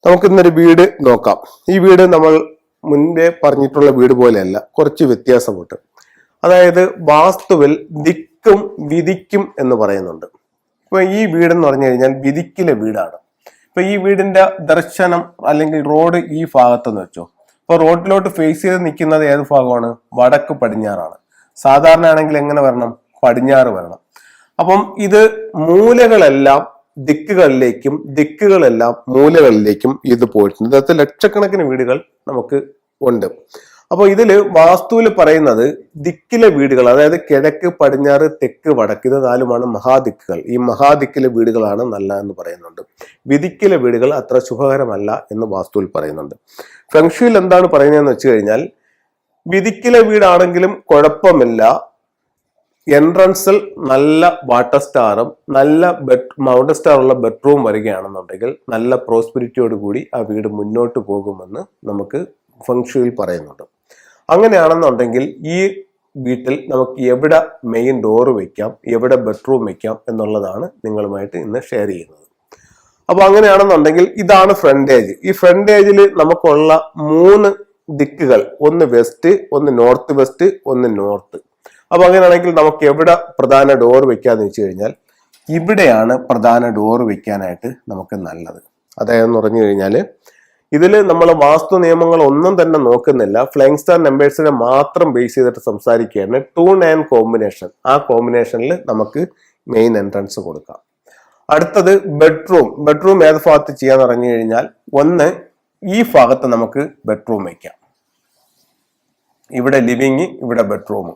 നമുക്ക് ഇന്നൊരു വീട് നോക്കാം. ഈ വീട് നമ്മൾ മുൻപേ പറഞ്ഞിട്ടുള്ള വീട് പോലെയല്ല, കുറച്ച് വ്യത്യാസമുണ്ട്. അതായത് വാസ്തുവിൽ ദിക്കും വിധിക്കും എന്ന് പറയുന്നുണ്ട്. ഇപ്പൊ ഈ വീടെന്ന് പറഞ്ഞു കഴിഞ്ഞാൽ വിധിക്കിലെ വീടാണ്. ഇപ്പൊ ഈ വീടിന്റെ ദർശനം അല്ലെങ്കിൽ റോഡ് ഈ ഭാഗത്തെന്ന് വെച്ചോ. ഇപ്പൊ റോഡിലോട്ട് ഫേസ് ചെയ്ത് നിൽക്കുന്നത് ഏത് ഭാഗമാണ്? വടക്ക് പടിഞ്ഞാറാണ്. സാധാരണ ആണെങ്കിൽ എങ്ങനെ വരണം? പടിഞ്ഞാറ് വരണം. അപ്പം ഇത് മൂലകളെല്ലാം ദിക്കുകളിലേക്കും ദിക്കുകളെല്ലാം മൂലകളിലേക്കും ഇത് പോയിട്ടുണ്ട്. ഇതിനകത്ത് ലക്ഷക്കണക്കിന് വീടുകൾ നമുക്ക് ഉണ്ട്. അപ്പോൾ ഇതില് വാസ്തുവിൽ പറയുന്നത് ദിക്കിലെ വീടുകൾ, അതായത് കിഴക്ക് പടിഞ്ഞാറ് തെക്ക് വടക്ക്, ഇത് നാലുമാണ് മഹാദിക്കുകൾ. ഈ മഹാദിക്കിലെ വീടുകളാണ് നല്ല എന്ന് പറയുന്നുണ്ട്. വിധിക്കിലെ വീടുകൾ അത്ര ശുഭകരമല്ല എന്ന് വാസ്തുവിൽ പറയുന്നുണ്ട്. ഫെങ്ഷുയിൽ എന്താണ് പറയുന്നതെന്ന് വെച്ച് കഴിഞ്ഞാൽ, വിധിക്കിലെ വീടാണെങ്കിലും കുഴപ്പമില്ല, എൻട്രൻസിൽ നല്ല വാട്ടർ സ്റ്റാറും നല്ല മൗണ്ടൻ സ്റ്റാർ ഉള്ള ബെഡ്റൂം വരികയാണെന്നുണ്ടെങ്കിൽ നല്ല പ്രോസ്പെരിറ്റിയോട് കൂടി ആ വീട് മുന്നോട്ട് പോകുമെന്ന് നമുക്ക് ഫെങ്ഷുയിൽ പറയുന്നുണ്ട്. അങ്ങനെയാണെന്നുണ്ടെങ്കിൽ ഈ വീട്ടിൽ നമുക്ക് എവിടെ മെയിൻ ഡോറ് വെക്കാം, എവിടെ ബെഡ്റൂം വെക്കാം എന്നുള്ളതാണ് നിങ്ങളുമായിട്ട് ഇന്ന് ഷെയർ ചെയ്യുന്നത്. അപ്പൊ അങ്ങനെയാണെന്നുണ്ടെങ്കിൽ ഇതാണ് ഫ്രണ്ടേജ്. ഈ ഫ്രണ്ടേജിൽ നമുക്കുള്ള 3 ദിക്കുകൾ, ഒന്ന് വെസ്റ്റ്, ഒന്ന് നോർത്ത് വെസ്റ്റ്, ഒന്ന് നോർത്ത്. അപ്പൊ അങ്ങനെയാണെങ്കിൽ നമുക്ക് എവിടെ പ്രധാന ഡോർ വെക്കാന്ന് വെച്ച് കഴിഞ്ഞാൽ ഇവിടെയാണ് പ്രധാന ഡോർ വെക്കാനായിട്ട് നമുക്ക് നല്ലത്. അതായത് പറഞ്ഞു കഴിഞ്ഞാൽ ഇതിൽ നമ്മൾ വാസ്തു നിയമങ്ങൾ ഒന്നും തന്നെ നോക്കുന്നില്ല, ഫ്ലൈങ് സ്റ്റാർ നമ്പേഴ്സിനെ മാത്രം ബേസ് ചെയ്തിട്ട് സംസാരിക്കുകയാണ്. 2 9 കോമ്പിനേഷൻ, ആ കോമ്പിനേഷനിൽ നമുക്ക് മെയിൻ എൻട്രൻസ് കൊടുക്കാം. അടുത്തത് ബെഡ്റൂം ഏത് ഭാഗത്ത് ചെയ്യാന്ന് പറഞ്ഞു കഴിഞ്ഞാൽ, ഒന്ന് ഈ ഭാഗത്ത് നമുക്ക് ബെഡ്റൂം വയ്ക്കാം, ഇവിടെ ലിവിങ്, ഇവിടെ ബെഡ്റൂം.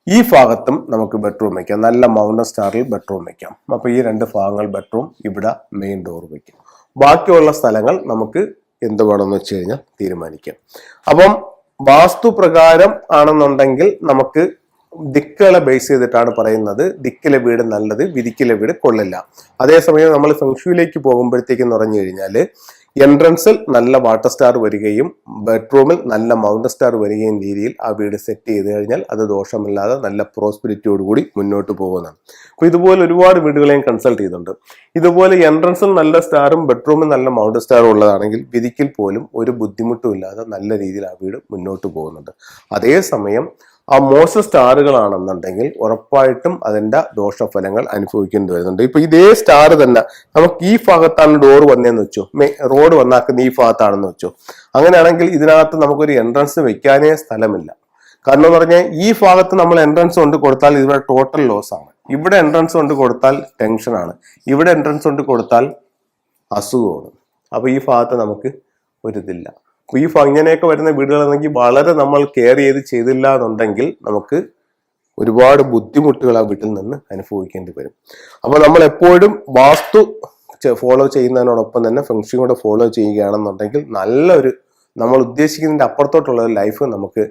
ഈ ഭാഗത്തും നമുക്ക് ബെഡ്റൂം വയ്ക്കാം, നല്ല മൗണ്ടൻ സ്റ്റാറിൽ ബെഡ്റൂം വയ്ക്കാം. അപ്പൊ ഈ 2 ഭാഗങ്ങൾ ബെഡ്റൂം, ഇവിടെ മെയിൻ ഡോർ വയ്ക്കാം. ബാക്കിയുള്ള സ്ഥലങ്ങൾ നമുക്ക് എന്ത് വേണമെന്ന് വെച്ച് കഴിഞ്ഞാൽ തീരുമാനിക്കാം. അപ്പം വാസ്തു പ്രകാരം ആണെന്നുണ്ടെങ്കിൽ നമുക്ക് ദിക്കുകളെ ബേസ് ചെയ്തിട്ടാണ് പറയുന്നത്. ദിക്കിലെ വീട് നല്ലത്, വിധിക്കിലെ വീട് കൊള്ളില്ല. അതേസമയം നമ്മൾ ഫെങ്ഷുയിലേക്ക് പോകുമ്പോഴത്തേക്കെന്ന് പറഞ്ഞു കഴിഞ്ഞാൽ എൻട്രൻസിൽ നല്ല വാട്ടർ സ്റ്റാർ വരികയും ബെഡ്റൂമിൽ നല്ല മൗണ്ടൻ സ്റ്റാർ വരികയും രീതിയിൽ ആ വീട് സെറ്റ് ചെയ്ത് കഴിഞ്ഞാൽ അത് ദോഷമില്ലാതെ നല്ല പ്രോസ്പെരിറ്റിയോടുകൂടി മുന്നോട്ട് പോകുന്നതാണ്. അപ്പൊ ഇതുപോലെ ഒരുപാട് വീടുകളെയും കൺസൾട്ട് ചെയ്തിട്ടുണ്ട്. ഇതുപോലെ എൻട്രൻസിൽ നല്ല സ്റ്റാറും ബെഡ്റൂമിൽ നല്ല മൗണ്ടൻ സ്റ്റാറും ഉള്ളതാണെങ്കിൽ വിധിക്കിൽ പോലും ഒരു ബുദ്ധിമുട്ടും ഇല്ലാതെ നല്ല രീതിയിൽ ആ വീട് മുന്നോട്ട് പോകുന്നുണ്ട്. അതേസമയം ആ മോശം സ്റ്റാറുകളാണെന്നുണ്ടെങ്കിൽ ഉറപ്പായിട്ടും അതിന്റെ ദോഷഫലങ്ങൾ അനുഭവിക്കേണ്ടി വരുന്നുണ്ട്. ഇപ്പൊ ഇതേ സ്റ്റാർ തന്നെ നമുക്ക് ഈ ഭാഗത്താണ് ഡോർ വന്നതെന്ന് വെച്ചോ, റോഡ് വന്നാക്കുന്ന ഈ ഭാഗത്താണെന്ന് വെച്ചോ, അങ്ങനെയാണെങ്കിൽ ഇതിനകത്ത് നമുക്കൊരു എൻട്രൻസ് വെക്കാനേ സ്ഥലമില്ല. കാരണം എന്ന് പറഞ്ഞാൽ ഈ ഭാഗത്ത് നമ്മൾ എൻട്രൻസ് കൊണ്ട് കൊടുത്താൽ ഇവിടെ ടോട്ടൽ ലോസ് ആണ്, ഇവിടെ എൻട്രൻസ് കൊണ്ട് കൊടുത്താൽ ടെൻഷനാണ്, ഇവിടെ എൻട്രൻസ് കൊണ്ട് കൊടുത്താൽ അസുഖമാണ്. അപ്പൊ ഈ ഭാഗത്ത് നമുക്ക് ഒരിതില്ല. ഈ ഇങ്ങനെയൊക്കെ വരുന്ന വീടുകളാണെങ്കിൽ വളരെ നമ്മൾ കെയർ ചെയ്തില്ല എന്നുണ്ടെങ്കിൽ നമുക്ക് ഒരുപാട് ബുദ്ധിമുട്ടുകൾ ആ വീട്ടിൽ നിന്ന് അനുഭവിക്കേണ്ടി വരും. അപ്പൊ നമ്മൾ എപ്പോഴും വാസ്തു ഫോളോ ചെയ്യുന്നതിനോടൊപ്പം തന്നെ ഫെങ്ഷും കൂടെ ഫോളോ ചെയ്യുകയാണെന്നുണ്ടെങ്കിൽ നല്ലൊരു നമ്മൾ ഉദ്ദേശിക്കുന്നതിന്റെ അപ്പുറത്തോട്ടുള്ള ഒരു ലൈഫ് നമുക്ക്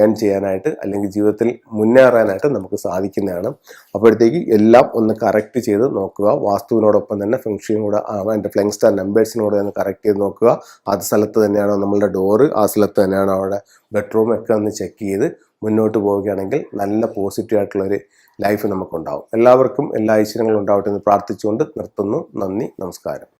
ഏൺ ചെയ്യാനായിട്ട് അല്ലെങ്കിൽ ജീവിതത്തിൽ മുന്നേറാനായിട്ട് നമുക്ക് സാധിക്കുന്നതാണ്. അപ്പോഴത്തേക്ക് എല്ലാം ഒന്ന് കറക്റ്റ് ചെയ്ത് നോക്കുക. വാസ്തുവിനോടൊപ്പം തന്നെ ഫെങ്ഷും കൂടെ അതിന്റെ ഫ്ലൈങ് സ്റ്റാർ നമ്പേഴ്സിനൂടെ ഒന്ന് കറക്റ്റ് ചെയ്ത് നോക്കുക. അത് സ്ഥലത്ത് തന്നെയാണോ നമ്മളുടെ ഡോറ്, ആ സ്ഥലത്ത് തന്നെയാണോ അവിടെ ബെഡ്റൂം ഒക്കെ ഒന്ന് ചെക്ക് ചെയ്ത് മുന്നോട്ട് പോവുകയാണെങ്കിൽ നല്ല പോസിറ്റീവ് ആയിട്ടുള്ളൊരു ലൈഫ് നമുക്കുണ്ടാവും. എല്ലാവർക്കും എല്ലാ ഐശ്വര്യങ്ങളും ഉണ്ടാവട്ടെ എന്ന് പ്രാർത്ഥിച്ചുകൊണ്ട് നിർത്തുന്നു. നന്ദി, നമസ്കാരം.